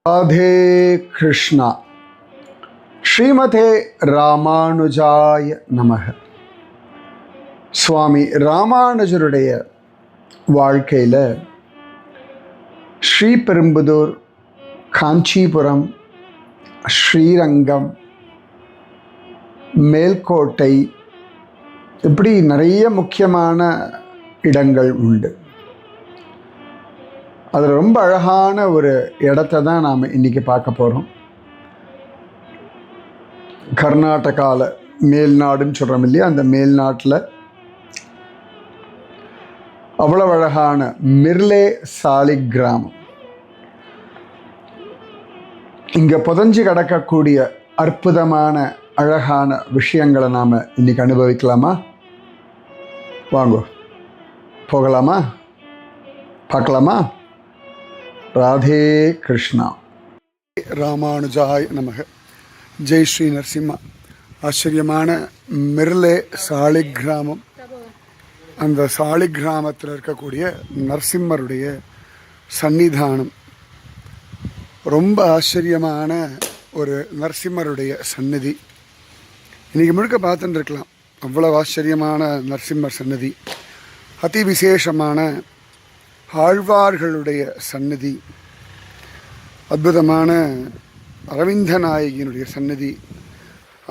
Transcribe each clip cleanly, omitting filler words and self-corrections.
ராதே கிருஷ்ணா. ஸ்ரீமதே ராமானுஜாய நமக. சுவாமி ராமானுஜருடைய வாழ்க்கையில் ஸ்ரீபெரும்புதூர், காஞ்சிபுரம், ஸ்ரீரங்கம், மேல்கோட்டை இப்படி நிறைய முக்கியமான இடங்கள் உண்டு. அதில் ரொம்ப அழகான ஒரு இடத்த தான் நாம் இன்றைக்கி பார்க்க போகிறோம். கர்நாடகாவில் மேல்நாடுன்னு சொல்கிறோம் இல்லையா, அந்த மேல்நாட்டில் அவ்வளவு அழகான மிர்லே சாலிகிராமம். இங்கே புதஞ்சு கிடக்கக்கூடிய அற்புதமான அழகான விஷயங்களை நாம் இன்றைக்கி அனுபவிக்கலாமா? வாங்கோ, போகலாமா? பார்க்கலாமா? ராதே கிருஷ்ணா. ராமானுஜாய் நமக. ஜெய் ஸ்ரீ நரசிம்மா. ஆச்சரியமான மிர்லே சாலிகிராமம். அந்த சாலிகிராமத்தில் இருக்கக்கூடிய நரசிம்மருடைய சன்னிதானம் ரொம்ப ஆச்சரியமான ஒரு நரசிம்மருடைய சந்நிதி. இன்றைக்கி முழுக்க பார்த்துட்டு இருக்கலாம். அவ்வளோ ஆச்சரியமான நரசிம்மர் சந்நிதி, அதி விசேஷமான ஆழ்வார்களுடைய சந்நிதி, அற்புதமான அரவிந்த நாயகியினுடைய சந்நிதி,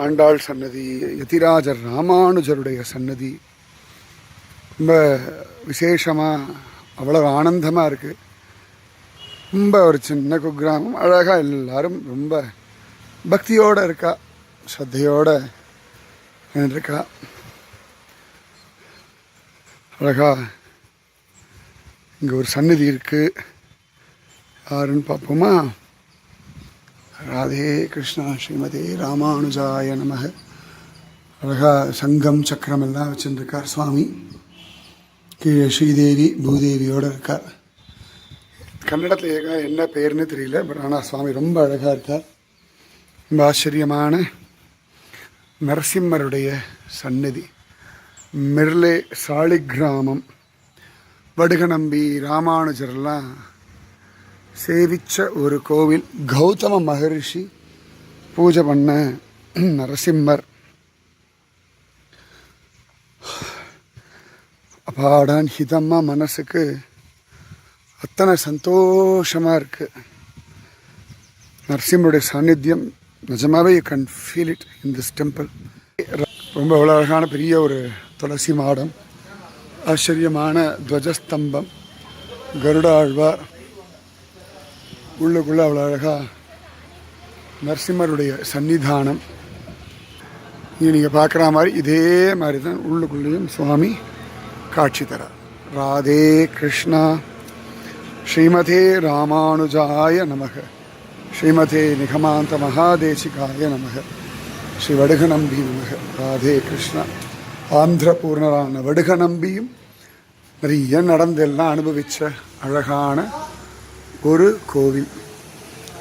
ஆண்டாள் சந்நிதி, யதிராஜர் ராமானுஜருடைய சந்நிதி. ரொம்ப விசேஷமாக அவ்வளோ ஆனந்தமாக இருக்குது. ரொம்ப ஒரு சின்ன குக்கிராமம், அழகாக எல்லாரும் ரொம்ப பக்தியோடு இருக்கா, ஸ்ரத்தையோடு இருக்கா. அழகா இங்கே ஒரு சந்நிதி இருக்குது. யாருன்னு பார்ப்போமா? ராதே கிருஷ்ணா. ஸ்ரீமதே ராமானுஜாய நமக. அழகா சங்கம் சக்கரம் எல்லாம் வச்சுருக்கார் சுவாமி. கீழே ஸ்ரீதேவி பூதேவியோடு இருக்கார். கன்னடத்தில் என்ன பேர்னு தெரியல, பட் ஆனால் சுவாமி ரொம்ப அழகாக இருக்கார். ரொம்ப ஆச்சரியமான நரசிம்மருடைய சந்நிதி, மிர்லே சாலிகிராமம். வடுகநம்பி ராமானுஜரெல்லாம் சேவித்த ஒரு கோவில். கௌதம மகரிஷி பூஜை பண்ண நரசிம்மர். அப்பாடான் ஹிதமாக மனசுக்கு அத்தனை சந்தோஷமாக இருக்குது. நரசிம்மருடைய சாநித்தியம் நிஜமாகவே you can feel it in this temple. ரொம்ப அவ்வளோ அழகான பெரிய ஒரு துளசி மாடம், ஆச்சரியமான துவஜஸ்தம்பம், கருட ஆழ்வார், உள்ளுக்குள்ளே அவ்வளோ அழகாக நரசிம்மருடைய சன்னிதானம். இங்கே நீங்கள் பார்க்குற மாதிரி இதே மாதிரி தான் உள்ளுக்குள்ளேயும் சுவாமி காட்சி தரார். ராதே கிருஷ்ணா. ஸ்ரீமதே ராமானுஜாய நமக. ஸ்ரீமதே நிகமாந்த மகாதேசிகாய நமக. ஸ்ரீ வடுகநம்பி நமக. ராதே கிருஷ்ணா. ஆந்திர பூர்ணரான வடுகநம்பியும் நிறைய நடந்தெல்லாம் அனுபவித்த அழகான ஒரு கோவில்.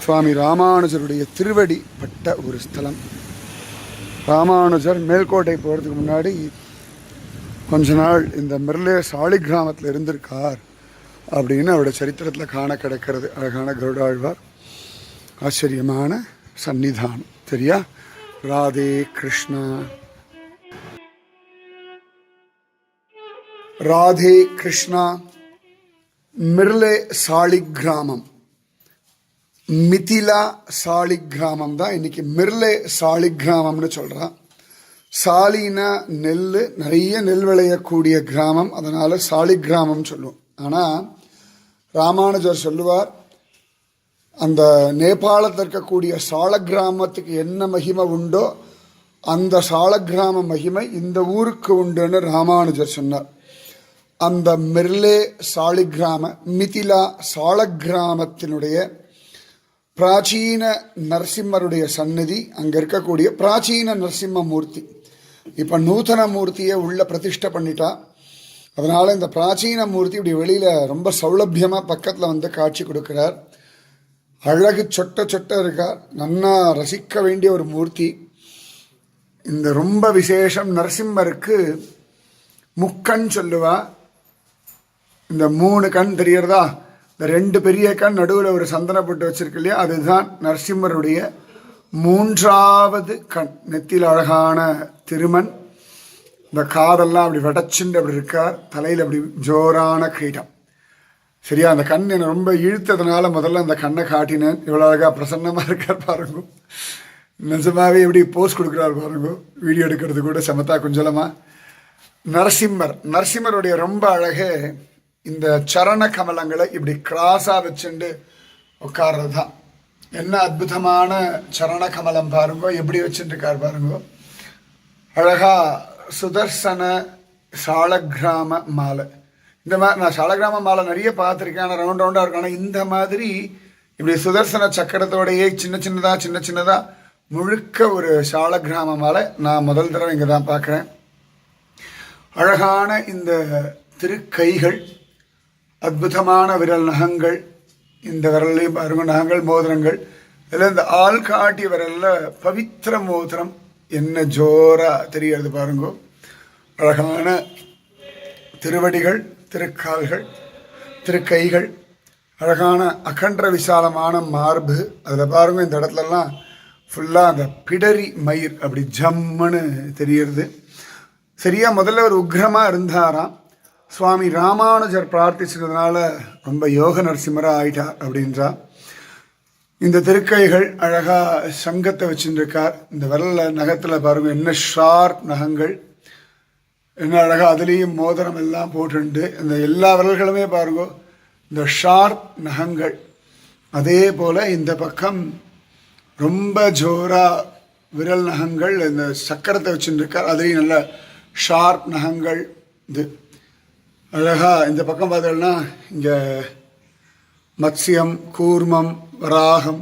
சுவாமி ராமானுஜருடைய திருவடி பட்ட ஒரு ஸ்தலம். ராமானுஜர் மேல்கோட்டை போகிறதுக்கு முன்னாடி கொஞ்ச நாள் இந்த மிர்லே சாலிகிராமத்தில் இருந்திருக்கார் அப்படின்னு அவருடைய சரித்திரத்தில் காண கிடைக்கிறது. அழகான கருடாழ்வார், ஆச்சரியமான சன்னிதானம். சரியா? ராதே கிருஷ்ணா. ராதே கிருஷ்ணா. மிர்லே சாலிகிராமம், மிதிலா சாலிகிராமம் தான் இன்னைக்கு மிர்லே சாலிகிராமம்னு சொல்கிறான். சாலினா நெல், நிறைய நெல் விளையக்கூடிய கிராமம், அதனால் சாலிகிராமம் சொல்லுவோம். ஆனால் ராமானுஜர் சொல்லுவார், அந்த நேபாளத்தில் இருக்கக்கூடிய சாலக்கிராமத்துக்கு என்ன மகிமை உண்டோ அந்த சாலக்கிராம மகிமை இந்த ஊருக்கு உண்டுன்னு ராமானுஜர் சொன்னார். அந்த மிர்லே சாலிகிராம மிதிலா சாலக்கிராமத்தினுடைய பிராச்சீன நரசிம்மருடைய சந்நிதி, அங்கே இருக்கக்கூடிய பிராச்சீன நரசிம்ம மூர்த்தி. இப்போ நூதன மூர்த்தியை உள்ள பிரதிஷ்டை பண்ணிட்டா. அதனால் இந்த பிராச்சீன மூர்த்தி இப்படி வெளியில் ரொம்ப சௌலபியமாக பக்கத்தில் வந்து காட்சி கொடுக்குறார். அழகு சொட்ட சொட்ட இருக்கார். நன்னா ரசிக்க வேண்டிய ஒரு மூர்த்தி. இந்த ரொம்ப விசேஷம், நரசிம்மருக்கு முக்கண் சொல்லுவா. இந்த 3 கண் தெரியறதா, இந்த 2 பெரிய கண் நடுவில் ஒரு சந்தன போட்டு வச்சிருக்கு இல்லையா, அதுதான் நரசிம்மருடைய 3வது கண். நெத்தியில் அழகான திருமண், இந்த காதெல்லாம் அப்படி வெடச்சுண்டு அப்படி இருக்கார், தலையில் அப்படி ஜோரான கிரீடம். சரியா, அந்த கண் என்னை ரொம்ப இழுத்ததுனால முதல்ல அந்த கண்ணை காட்டினேன். இவ்வளோ அழகாக பிரசன்னமாக இருக்கார் பாருங்க. நிஜமாவே எப்படி போஸ்ட் கொடுக்குறாரு பாருங்க, வீடியோ எடுக்கிறது கூட சமத்தா குஞ்சலமாக. நரசிம்மருடைய ரொம்ப அழகே இந்த சரண கமலங்களை இப்படி கிராஸாக வச்சுண்டு உட்கார்றது தான். என்ன அற்புதமான சரண கமலம் பாருங்க, எப்படி வச்சுட்டுருக்கார் பாருங்க. அழகா சுதர்சன சாலக்கிராம மாலை. இந்த மாதிரி நான் சாலக்கிராம மாலை நிறைய பார்த்துருக்கேன், ஆனால் ரவுண்டாக இருக்கும். ஆனால் இந்த மாதிரி இப்படி சுதர்சன சக்கரத்தோடையே சின்ன சின்னதாக முழுக்க ஒரு சாலக்கிராம மாலை நான் முதல் தடவை இங்கே தான் பார்க்குறேன். அழகான இந்த திருக்கைகள், அற்புதமான விரல் நகங்கள், இந்த விரல்லையும் பாருங்க நகங்கள், மோதிரங்கள். இதில் இந்த ஆள் காட்டி விரலில் பவித்திர மோதிரம் என்ன ஜோரா தெரிகிறது பாருங்க. அழகான திருவடிகள், திருக்கால்கள், திருக்கைகள், அழகான அகன்ற விசாலமான மார்பு. அதில் பாருங்க இந்த இடத்துலலாம் ஃபுல்லாக அந்த பிடரி மயிர் அப்படி ஜம்முன்னு தெரியுது. சரியா, முதல்ல ஒரு உக்ரமாக இருந்தாராம். சுவாமி ராமானுஜர் பிரார்த்திச்சதுனால ரொம்ப யோக நரசிம்மராக ஆயிட்டார் அப்படின்றா. இந்த திருக்கைகள் அழகாக சங்கத்தை வச்சுருக்கார். இந்த விரலில் நகத்தில் பாருங்கள் என்ன ஷார்ப் நகங்கள், என்ன அழகாக அதுலேயும் மோதிரம் எல்லாம் போட்டுண்டு. இந்த எல்லா விரல்களுமே பாருங்க இந்த ஷார்ப் நகங்கள். அதே போல் இந்த பக்கம் ரொம்ப ஜோராக விரல் நகங்கள், இந்த சக்கரத்தை வச்சுருக்கார். அதுலேயும் நல்ல ஷார்ப் நகங்கள். இது அழகாக இந்த பக்கம் பார்த்தோம்னா இங்கே மத்ஸ்யம், கூர்மம், வராகம்,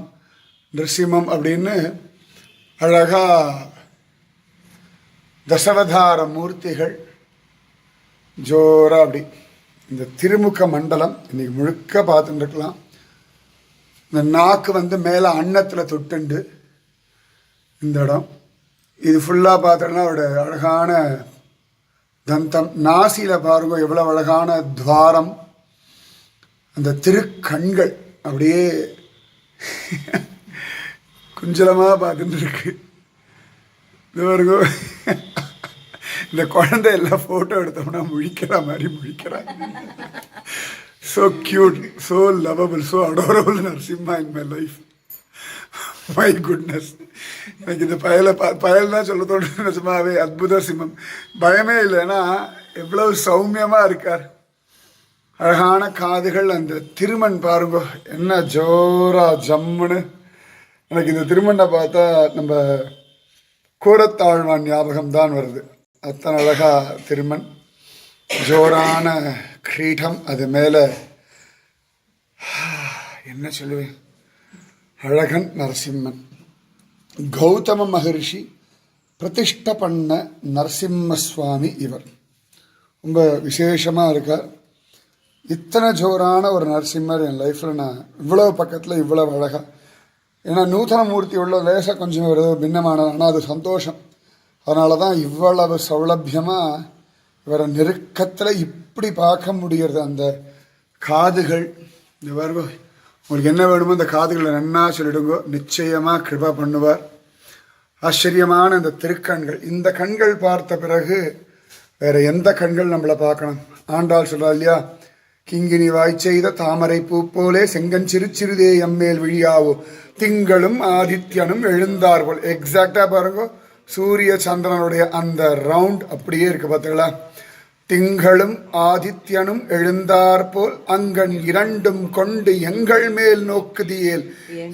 நிருசிம்மம் அப்படின்னு அழகாக தசவதார மூர்த்திகள் ஜோராக அப்படி. இந்த திருமுக மண்டலம் இன்னைக்கு முழுக்க பார்த்துட்டு இருக்கலாம். இந்த நாக்கு மேலே அன்னத்தில் தொட்டுண்டு இந்த இடம் இது ஃபுல்லாக பார்த்தோன்னா அவரோட அழகான தந்தம். நாசியில் பாருங்க எவ்வளோ அழகான துவாரம். அந்த திருக்கண்கள் அப்படியே குஞ்சலமாக பார்த்துட்டு இருக்கு. இது பாருங்க, இந்த குழந்தை எல்லாம் ஃபோட்டோ எடுத்தோம்னா முழிக்கிற மாதிரி முழிக்கிறாங்க. So cute, so lovable, so adorable Narasimha in my life. My goodness, எனக்கு இந்த பயல் தான் சொல்ல தோணுது. நிஜமாவே அற்புத சிம்மம், பயமே இல்லைன்னா எவ்வளவு சௌமியமாக இருக்கார். அழகான காதுகள், அந்த திருமண் பாருங்க என்ன ஜோரா ஜம்முன்னு. எனக்கு இந்த திருமண்ணை பார்த்தா நம்ம கூரத்தாழ்வான் ஞாபகம் தான் வருது. அத்தனை அழகா திருமண், ஜோரான கிரீடம், அது மேலே என்ன சொல்லுவேன், அழகன் நரசிம்மன். கௌதம மகரிஷி பிரதிஷ்ட பண்ண நரசிம்ம சுவாமி இவர். ரொம்ப விசேஷமாக இருக்கார். இத்தனை ஜோரான ஒரு நரசிம்மர் என் லைஃப்பில் நான் இவ்வளோ பக்கத்தில் இவ்வளோ அழகாக. ஏன்னா நூதன மூர்த்தி உள்ள லேசாக கொஞ்சம் ஒரு பின்னமானது, ஆனால் அது சந்தோஷம். அதனால தான் இவ்வளவு சௌலபியமாக இவரை நெருக்கத்தில் இப்படி பார்க்க முடியறது. அந்த காதுகள், இந்த வருவ உங்களுக்கு என்ன வேணுமோ இந்த காதுகளை நன்னா சொல்லிடுங்கோ, நிச்சயமாக கிருபா பண்ணுவார். ஆச்சரியமான இந்த திருக்கண்கள், இந்த கண்கள் பார்த்த பிறகு வேறு எந்த கண்கள் நம்மளை பார்க்கணும்? ஆண்டாள் சொல்கிறா இல்லையா, கிங்கினி வாய் செய்த தாமரை பூ போலே செங்கஞ்சிறு சிறுதே எம்மேல் விழியாவோ திங்களும் ஆதித்யனும் எழுந்தார்கள். எக்ஸாக்டாக பாருங்க, சூரிய சந்திரனுடைய அந்த ரவுண்ட் அப்படியே இருக்குது பார்த்தீங்களா. திங்களும் ஆதித்யனும் எழுந்தாற்போல் அங்கன் இரண்டும் கொண்டு எங்கள் மேல் நோக்குதியேல்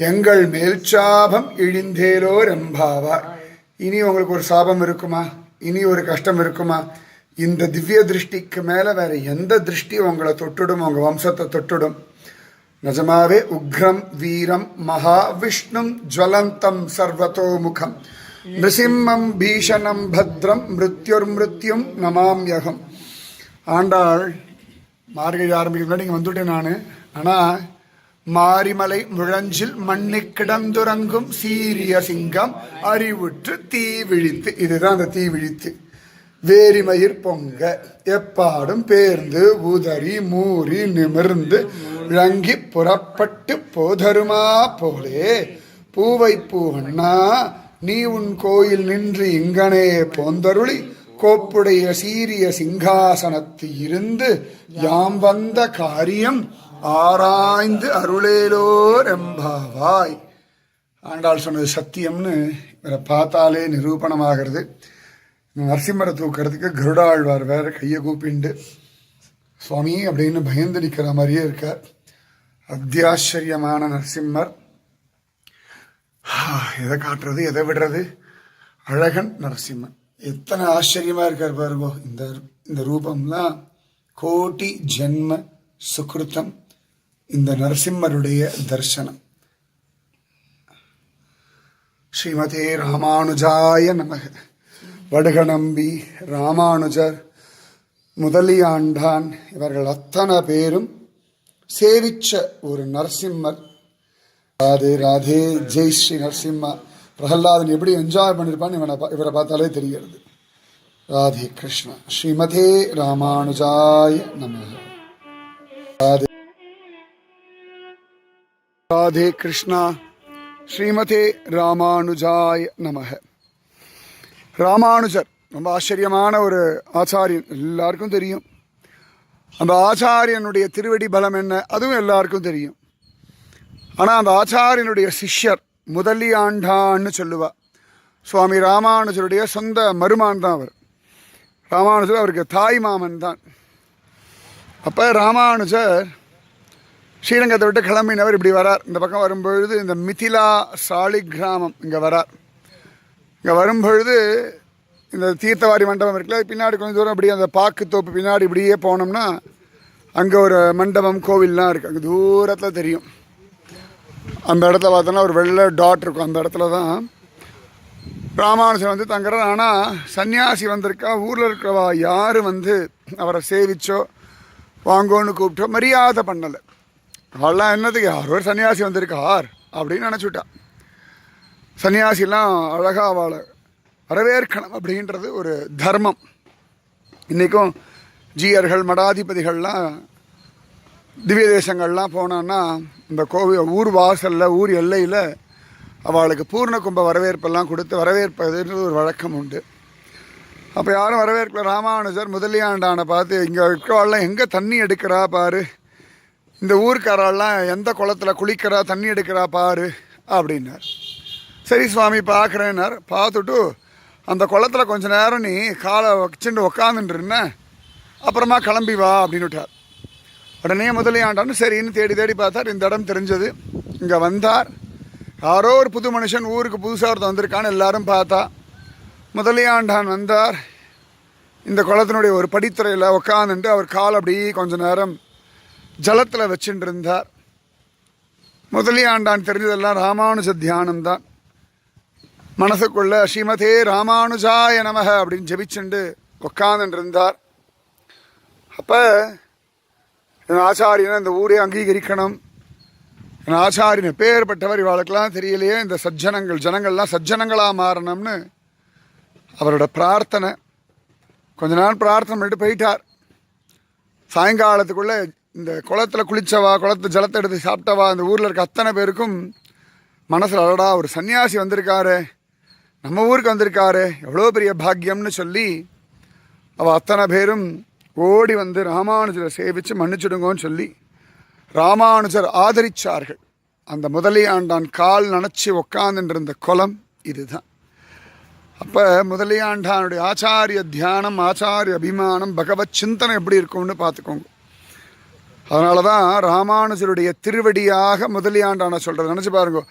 எங்கள் மேல் சாபம் இழிந்தேலோர் எம்பாவார். இனி உங்களுக்கு ஒரு சாபம் இருக்குமா? இனி ஒரு கஷ்டம் இருக்குமா? இந்த திவ்ய திருஷ்டிக்கு மேலே வேற எந்த திருஷ்டி உங்களை தொட்டுடும், உங்கள் வம்சத்தை தொட்டுடும்? நிஜமாவே உக்ரம் வீரம் மகாவிஷ்ணும் ஜுவலந்தம் சர்வதோமுகம் நிருசிம்மம் பீஷணம் பத்ரம் மிருத்யுர்மிருத்யும் நமாம்யகம். ஆண்டாள் மார்கழி ஆரம்பிக்க முன்னாடி இங்கே வந்துவிட்டேன் நான். ஆனால் மாரிமலை முழஞ்சில் மண்ணி கிடந்துறங்கும் சீரிய சிங்கம் அறிவுற்று தீ விழித்து, இதுதான் அந்த தீ விழித்து. வேரிமயிர் பொங்க எப்பாடும் பேர்ந்து உதறி மூறி நிமிர்ந்து விளங்கி புறப்பட்டு போதருமா போலே பூவை பூவண்ணா நீ உன் கோயில் நின்று இங்கனே போந்தருளி கோப்புடைய சீரிய சிங்காசனத்து இருந்து யாம் வந்த காரியம் ஆராய்ந்து அருளேலோர் எம்பாவாய். ஆண்டாள் சொன்னது சத்தியம்னு இவரை பார்த்தாலே நிரூபணமாகிறது. நரசிம்மரை தூக்கிறதுக்கு கருடாழ்வார் வேற கையை கூப்பிண்டு சுவாமி அப்படின்னு பயந்து நிற்கிற மாதிரியே இருக்கார். அத்தியாச்சரியமான நரசிம்மர். எதை காட்டுறது எதை விடுறது? அழகன் நரசிம்மன் எத்தனை ஆச்சரியமா இருக்கார் பாருங்கோ. இந்த ரூபம்லாம் கோட்டி ஜென்ம சுக்ருத்தம் இந்த நரசிம்மருடைய தர்சனம். ஸ்ரீமதே ராமானுஜாய நமக. வடுகநம்பி, ராமானுஜர், முதலியாண்டான் இவர்கள் அத்தனை பேரும் சேவிச்ச ஒரு நரசிம்மர். ராதே ராதே, ஜெய் ஸ்ரீ நரசிம்மா. பிரகலாதன் எப்படி என்ஜாய் பண்ணியிருப்பான்னு இவரை பார்த்தாலே தெரிகிறது. ராதே கிருஷ்ணா. ஸ்ரீமதே ராமானுஜாய நமக. ராதே ராதே கிருஷ்ணா. ஸ்ரீமதே ராமானுஜாய நமக. ராமானுஜர் ரொம்ப ஆச்சரியமான ஒரு ஆச்சாரியன், எல்லாருக்கும் தெரியும். அந்த ஆச்சாரியனுடைய திருவடி பலம் என்ன அதுவும் எல்லாருக்கும் தெரியும். ஆனால் அந்த ஆச்சாரியனுடைய சிஷ்யர் முதலியாண்டான்னு சொல்லுவா. சுவாமி ராமானுஜருடைய சொந்த மருமான் தான் அவர். ராமானுஜர் அவருக்கு தாய் மாமன் தான். அப்போ ராமானுஜர் ஸ்ரீரங்கத்தை விட்டு கிளம்பினவர் இப்படி வரார். இந்த பக்கம் வரும்பொழுது இந்த மிதிலா சாலிகிராமம் இங்கே வரார். இங்கே வரும்பொழுது இந்த தீர்த்தவாரி மண்டபம் இருக்குல்ல, பின்னாடி கொஞ்சம் தூரம் இப்படி அந்த பாக்கு தோப்பு பின்னாடி இப்படியே போனோம்னா அங்கே ஒரு மண்டபம் கோவில்லாம் இருக்குது. அங்கே தூரத்தில் தெரியும். அந்த இடத்துல பார்த்தோன்னா ஒரு வெள்ளை டாட் இருக்கும். அந்த இடத்துல தான் ராமானுஜர் வந்து தங்குறார். ஆனால் சன்னியாசி வந்திருக்கா, ஊரில் இருக்கிறவா யார் வந்து அவரை சேவிச்சோ வாங்கோன்னு கூப்பிட்டோ மரியாதை பண்ணலை. அவள்லாம் என்னதுக்கு யாரோ ஒரு சன்னியாசி வந்திருக்கார் அப்படின்னு நினச்சிவிட்டா. சன்னியாசிலாம் அழகாக அவளை வரவேற்கணும் அப்படின்றது ஒரு தர்மம். இன்றைக்கும் ஜீயர்கள் மடாதிபதிகள்லாம் திவ்ய தேசங்கள்லாம் போனான்னா இந்த கோவில் ஊர் வாசலில் ஊர் எல்லையில் அவளுக்கு பூர்ண கும்ப வரவேற்பெல்லாம் கொடுத்து வரவேற்பதுன்றது ஒரு வழக்கம் உண்டு. அப்போ யாரும் வரவேற்கல. ராமானுஜர் முதலியாண்டானை பார்த்து இங்கே இருக்கிறவாள்லாம் எங்கே தண்ணி எடுக்கிறா பாரு, இந்த ஊருக்காரெல்லாம் எந்த குளத்தில் குளிக்கிறா தண்ணி எடுக்கிறா பாரு அப்படின்னார். சரி சுவாமி பார்க்குறேன்னார். பார்த்துட்டு அந்த குளத்தில் கொஞ்ச நேரம் நீ காலை வச்சுட்டு உக்காந்துட்டுருந்த, அப்புறமா கிளம்பி வா அப்படின்னு விட்டார். உடனே முதலியாண்டான்னு சரின்னு தேடி தேடி பார்த்தார். இந்த இடம் தெரிஞ்சது. இங்கே வந்தார். யாரோ ஒரு புது மனுஷன் ஊருக்கு புதுசாக ஒருத்தர் வந்திருக்கான்னு எல்லாரும் பார்த்தா. முதலியாண்டான் வந்தார். இந்த குளத்தினுடைய ஒரு படித்துறையில் உக்காந்துட்டு அவர் கால் அப்படி கொஞ்ச நேரம் ஜலத்தில் வச்சுட்டு இருந்தார். முதலியாண்டான் தெரிஞ்சதெல்லாம் ராமானுஜ தியானம்தான். மனசுக்குள்ள ஸ்ரீமதே ராமானுஜாய நமக அப்படின்னு ஜெபிச்சுண்டு உக்காந்துட்டு இருந்தார். அப்போ என் ஆச்சாரியனை இந்த ஊரே அங்கீகரிக்கணும், என் ஆச்சாரியன் பேர்பட்டவர், இவாளுக்கெல்லாம் தெரியலையே இந்த ஜனங்கள்லாம் சஜ்ஜனங்களாக மாறணும்னு அவரோட பிரார்த்தனை. கொஞ்ச நாள் பிரார்த்தனை பண்ணிட்டு போயிட்டார். சாயங்காலத்துக்குள்ளே இந்த குளத்தில் குளித்தவா, குளத்து ஜலத்தை எடுத்து சாப்பிட்டவா, இந்த ஊரில் இருக்க அத்தனை பேருக்கும் மனசில் அடடா ஒரு சன்னியாசி வந்திருக்காரு, நம்ம ஊருக்கு வந்திருக்காரு, எவ்வளோ பெரிய பாக்கியம்னு சொல்லி அவள் அத்தனை பேரும் ஓடி வந்து ராமானுஜரை சேவித்து மன்னிச்சுடுங்கன்னு சொல்லி ராமானுஜர் ஆதரித்தார்கள். அந்த முதலியாண்டான் கால் நனைச்சி உக்காந்துருந்த குளம் இதுதான். அப்போ முதலியாண்டானுடைய ஆச்சாரிய தியானம், ஆச்சாரிய அபிமானம், பகவத் சிந்தனை எப்படி இருக்கும்னு பார்த்துக்கோங்க. அதனால தான் ராமானுஜருடைய திருவடியாக முதலியாண்டான சொல்கிறது. நினச்சி பாருங்க,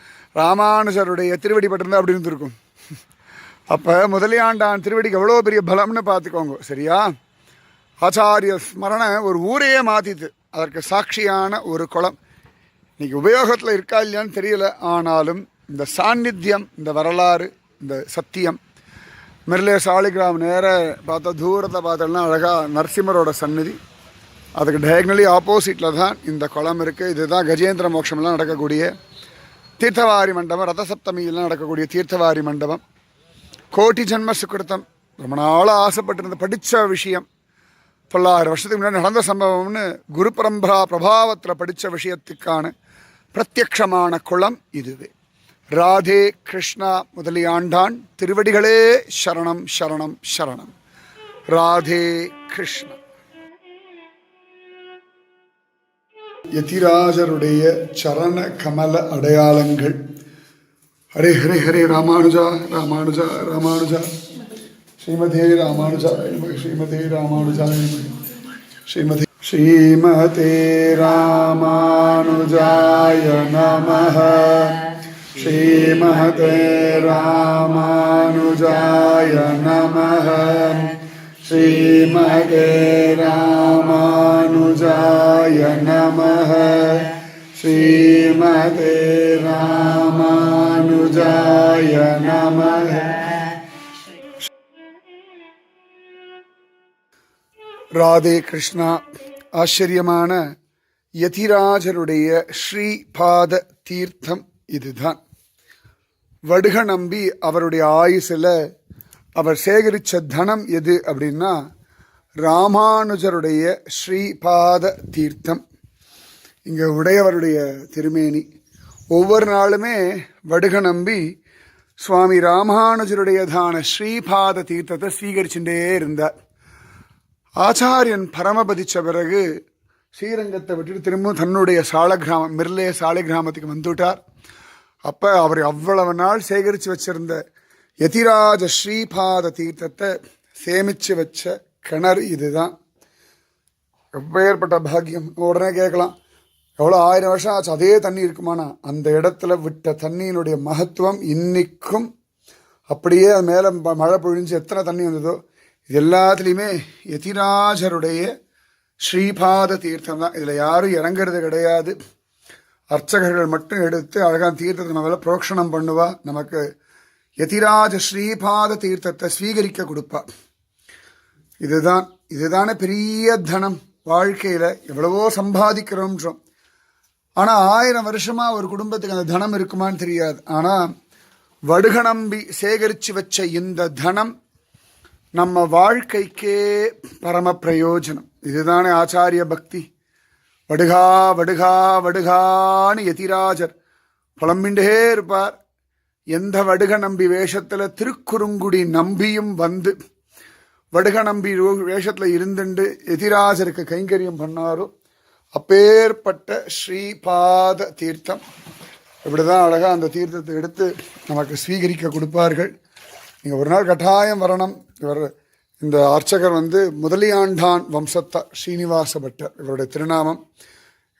ராமானுஜருடைய திருவடி பட்டிருந்தா அப்படி இருந்திருக்கும். அப்போ முதலியாண்டான் திருவடிக்கு எவ்வளோ பெரிய பலம்னு பார்த்துக்கோங்க. சரியா? ஆச்சாரிய ஸ்மரணை ஒரு ஊரையே மாற்றிது. அதற்கு சாட்சியான ஒரு குளம் இன்றைக்கி உபயோகத்தில் இருக்கா இல்லையான்னு தெரியல. ஆனாலும் இந்த சாநித்தியம், இந்த வரலாறு, இந்த சத்தியம். மிர்லே சாலிகிராம் நேர பார்த்தா தூரத்தில் பார்த்தோம்னா அழகாக நரசிம்மரோட சந்நிதி. அதுக்கு டயக்னலி ஆப்போசிட்டில் தான் இந்த குளம் இருக்குது. இதுதான் கஜேந்திர மோட்சம்லாம் நடக்கக்கூடிய தீர்த்தவாரி மண்டபம், ரதசப்தமியெல்லாம் நடக்கக்கூடிய தீர்த்தவாரி மண்டபம். கோட்டி ஜென்ம சுக்கிருத்தம். ரொம்ப நாளாக ஆசைப்பட்டிருந்த படித்த விஷயம் தொள்ளாயிரம் வருஷத்துக்கு முன்னாடி நடந்த சம்பவம்னு குரு பரம்பரா பிரபாவத்தில் படித்த விஷயத்துக்கான பிரத்யக்ஷமான குளம் இதுவே. ராதே கிருஷ்ணா முதலியாண்டான் திருவடிகளே சரணம் சரணம் சரணம். ராதே கிருஷ்ணா. யதிராஜருடைய சரண கமல அடையாளங்கள். ஹரே ஹரே ஹரே ராமானுஜா ராமானுஜா ராமானுஜா ஸ்ரீமதே ராமானுஜா ஸ்ரீமதே ராமானுஜா ஸ்ரீமதே ஸ்ரீமதே ராமானுஜாய நமஹ. ஸ்ரீமதே ராமானுஜாய நமஹ. ஸ்ரீமதே ராமானுஜாய நமஹ. ஸ்ரீமதே ராமானுஜாய நமஹ. ராதே கிருஷ்ணா. ஆச்சரியமான யதிராஜருடைய ஸ்ரீபாத தீர்த்தம் இதுதான். வடுக நம்பி அவருடைய ஆயுசில் அவர் சேகரித்த தனம் எது அப்படின்னா ராமானுஜருடைய ஸ்ரீபாத தீர்த்தம். இங்கே உடையவருடைய திருமேனி. ஒவ்வொரு நாளுமே வடுக நம்பி சுவாமி ராமானுஜருடையதான ஸ்ரீபாத தீர்த்தத்தை ஸ்வீகரிச்சுட்டே இருந்தார். ஆச்சாரியன் பரமபதிச்ச பிறகு ஸ்ரீரங்கத்தை விட்டுட்டு திரும்பவும் தன்னுடைய சாலகிராமம் மிர்லே சாலிகிராமத்துக்கு வந்துவிட்டார். அப்போ அவர் அவ்வளவு நாள் சேகரித்து வச்சிருந்த யதிராஜ ஸ்ரீபாத தீர்த்தத்தை சேமித்து வச்ச கிணறு இதுதான். எப்பேற்பட்ட பாக்கியம். உடனே கேட்கலாம், எவ்வளோ 1000 வருஷம் ஆச்சு, அதே தண்ணி இருக்குமானா? அந்த இடத்துல விட்ட தண்ணியினுடைய மகத்துவம் இன்னைக்கும் அப்படியே அது மேலே மழை பொழிஞ்சு எத்தனை தண்ணி வந்ததோ இது எல்லாத்துலேயுமே யதிராஜருடைய ஸ்ரீபாத தீர்த்தம் தான். இதில் யாரும் இறங்கிறது கிடையாது. அர்ச்சகர்கள் மட்டும் எடுத்து அழகான தீர்த்தத்தை நம்ம புரோக்ஷணம் பண்ணுவா. நமக்கு யதிராஜ ஸ்ரீபாத தீர்த்தத்தை ஸ்வீகரிக்க கொடுப்பா. இதுதானே பெரிய தனம். வாழ்க்கையில் எவ்வளவோ சம்பாதிக்கிறோன்றோம். ஆனால் 1000 வருஷமாக ஒரு குடும்பத்துக்கு அந்த தனம் இருக்குமான்னு தெரியாது. ஆனால் வடுக நம்பி சேகரித்து வச்ச இந்த தனம் நம்ம வாழ்க்கைக்கே பரம பிரயோஜனம். இதுதானே ஆச்சாரிய பக்தி. வடுகா வடுகா வடுகான்னு யதிராஜர் புலம்பிண்டே இருப்பார். எந்த வடுக நம்பி வேஷத்தில் திருக்குறுங்குடி நம்பியும் வந்து வடுக நம்பி வேஷத்தில் இருந்துண்டு யதிராஜருக்கு கைங்கரியம் பண்ணாரோ அப்பேற்பட்ட ஸ்ரீபாத தீர்த்தம். இப்படிதான் அழகாக அந்த தீர்த்தத்தை எடுத்து நமக்கு ஸ்வீகரிக்க கொடுப்பார்கள். நீங்கள் ஒரு நாள் கட்டாயம் வரணும். இந்த அர்ச்சகர் முதலியாண்டான் வம்சத்தா ஸ்ரீனிவாச பட்டர் இவருடைய திருநாமம்.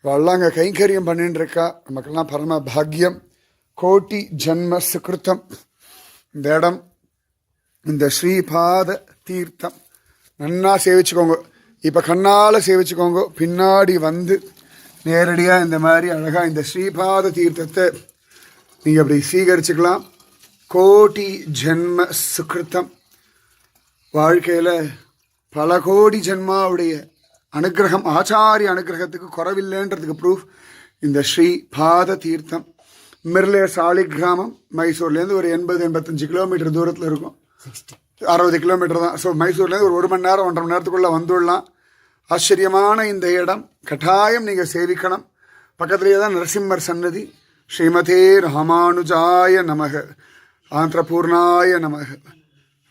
இவெல்லாம் அங்கே கைங்கரியம் பண்ணிட்டு இருக்கா. நமக்கெல்லாம் பரம பாக்யம், கோட்டி ஜன்ம சுகிருத்தம். இந்த இடம், இந்த ஸ்ரீபாத தீர்த்தம் நன்னா சேவிச்சுக்கோங்க. இப்போ கண்ணால் சேவிச்சுக்கோங்க. பின்னாடி நேரடியாக இந்த மாதிரி அழகாக இந்த ஸ்ரீபாத தீர்த்தத்தை நீங்கள் அப்படி ஸ்வீகரிச்சுக்கலாம். கோட்டி ஜென்ம சுகிருத்தம். வாழ்க்கையில் பல கோடி ஜென்மாவுடைய அனுகிரகம், ஆச்சாரிய அனுகிரகத்துக்கு குறவில்லைன்றதுக்கு ப்ரூஃப் இந்த ஸ்ரீபாத தீர்த்தம். மிர்லே சாலிகிராமம் மைசூர்லேருந்து ஒரு 80-85 கிலோமீட்டர் தூரத்தில் இருக்கும். 60 கிலோமீட்டர் தான். ஸோ மைசூர்லேருந்து ஒரு 1 மணி நேரம் 1.5 மணி நேரத்துக்குள்ளே வந்துடலாம். ஆச்சரியமான இந்த இடம் கட்டாயம் நீங்கள் சேவிக்கணும். பக்கத்துலேயே தான் நரசிம்மர் சன்னதி. ஸ்ரீமதே ராமானுஜாய நமக. ஆந்திரபூர்ணாய நமக.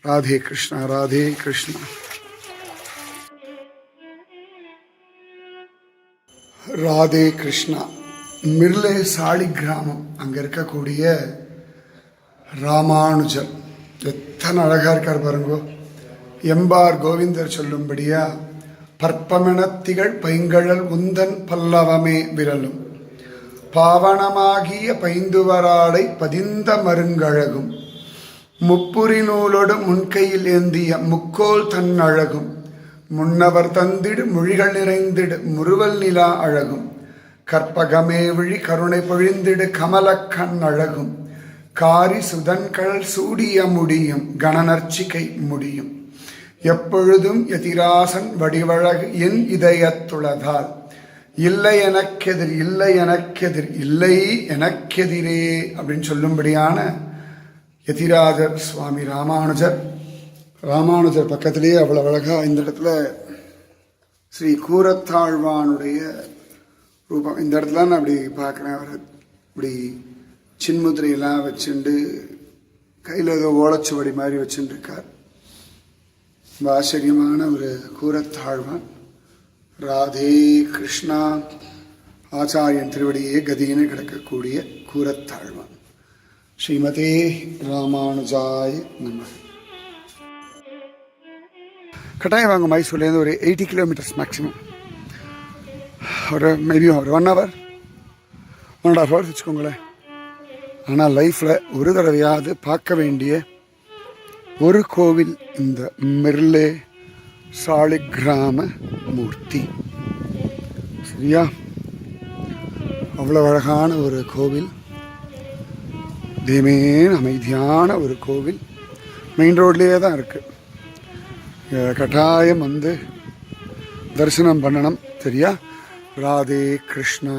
ராதே கிருஷ்ணா. ராதே கிருஷ்ணா. ராதே கிருஷ்ணா. மிர்லே சாலிகிராமம் அங்கே இருக்கக்கூடிய ராமானுஜர் எத்தனை அழகாக இருக்கார் பாருங்கோ. எம்பார் கோவிந்தர் சொல்லும்படியா பற்பமெனத்திகள் பைங்கழல் உந்தன் பல்லவமே விரலும் பாவனமாகிய பைந்துவராடை பதிந்த மருங்கழகும் முப்புரி நூலோடு முன்கையில் ஏந்திய முக்கோல் தன் அழகும் முன்னவர் தந்திடு மொழிகள் நிறைந்திடு முறுவல் நிலா அழகும் கற்பகமே விழி கருணை பொழிந்திடு கமலக்கண் அழகும் காரி சுதன்கள் சூடிய முடியும் கணநர்ச்சிகை முடியும் எப்பொழுதும் யதிராசன் வடிவழகு என் இதயத்துளதால் இல்லை எனக்கெதிர் இல்லை எனக்கெதிர் இல்லை எனக்கெதிரே அப்படின்னு சொல்லும்படியான யதிராஜர் சுவாமி ராமானுஜர். ராமானுஜர் பக்கத்திலேயே அவ்வளோ அழகாக இந்த இடத்துல ஸ்ரீ கூரத்தாழ்வானுடைய ரூபம். இந்த இடத்துல நான் அப்படி பார்க்குறேன். அவர் இப்படி சின்முத்திரையெல்லாம் வச்சுண்டு கையில் ஏதோ ஓலைச்சுவடி மாதிரி வச்சுட்டு இருக்கார். ரொம்ப ஆச்சரியமான ஒரு கூரத்தாழ்வான். ராதே கிருஷ்ணா. ஆச்சாரியன் திருவடியே கதியின கிடக்கக்கூடிய கூரத்தாழ்வான். ஸ்ரீமதே ராமானுஜாய நம. கட்டாயம் வாங்க. மைசூர்லேருந்து ஒரு 80 கிலோமீட்டர்ஸ் மேக்ஸிமம். ஒரு மேபி ஒரு 1 hour 1.5 hours வச்சுக்கோங்களேன். ஆனால் லைஃப்பில் ஒரு தடவையாவது பார்க்க வேண்டிய ஒரு கோவில் இந்த மிர்லே சாலிகிராம மூர்த்தி. சரியா? அவ்வளோ அழகான ஒரு கோவில், தேமேன் அமைதியான ஒரு கோவில். மெயின் ரோட்லேயே தான் இருக்குது. கட்டாயம் வந்து தரிசனம் பண்ணணும். சரியா? ராதே கிருஷ்ணா.